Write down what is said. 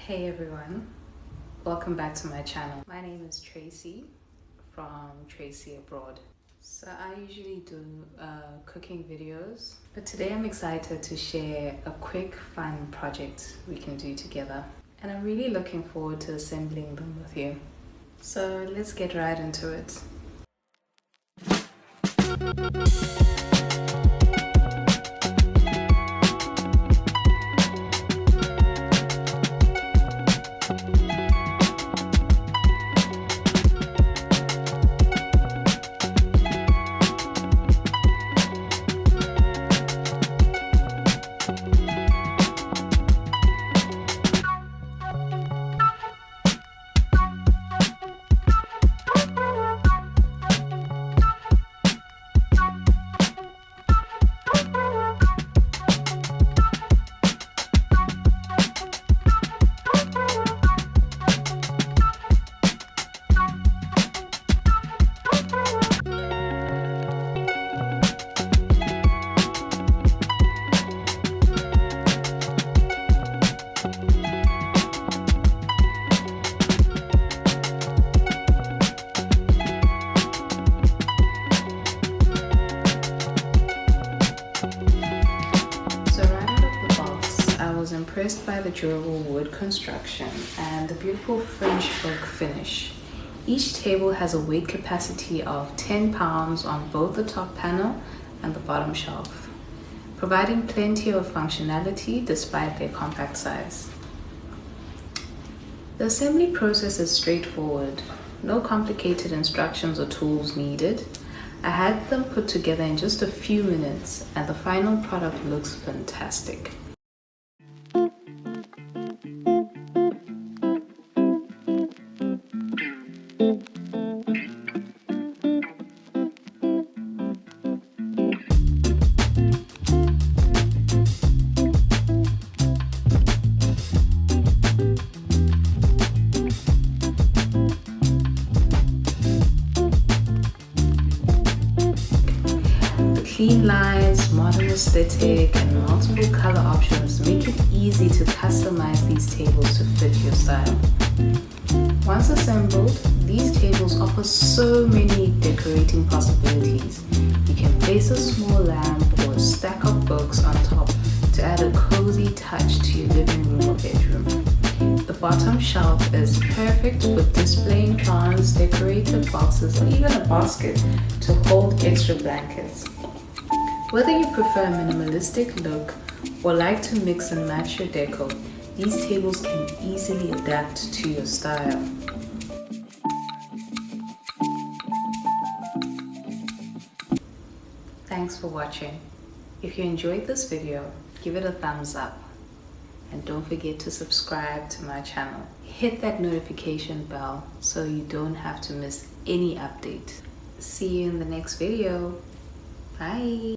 Hey everyone, welcome back to my channel. My name is Tracy from Tracy Abroad. So I usually do cooking videos, but today I'm excited to share a quick fun project we can do together, and I'm really looking forward to assembling them with you. So let's get right into it. Impressed by the durable wood construction and the beautiful French oak finish. Each table has a weight capacity of 10 pounds on both the top panel and the bottom shelf, providing plenty of functionality despite their compact size. The assembly process is straightforward, no complicated instructions or tools needed. I had them put together in just a few minutes and the final product looks fantastic. Clean lines, modern aesthetic, and multiple color options make it easy to customize these tables to fit your style. Once assembled, these tables offer so many decorating possibilities. You can place a small lamp or a stack of books on top to add a cozy touch to your living room or bedroom. The bottom shelf is perfect for displaying plants, decorated boxes, or even a basket to hold extra blankets. Whether you prefer a minimalistic look or like to mix and match your decor, these tables can easily adapt to your style. Thanks for watching. If you enjoyed this video, give it a thumbs up. And don't forget to subscribe to my channel. Hit that notification bell so you don't have to miss any update. See you in the next video. Bye.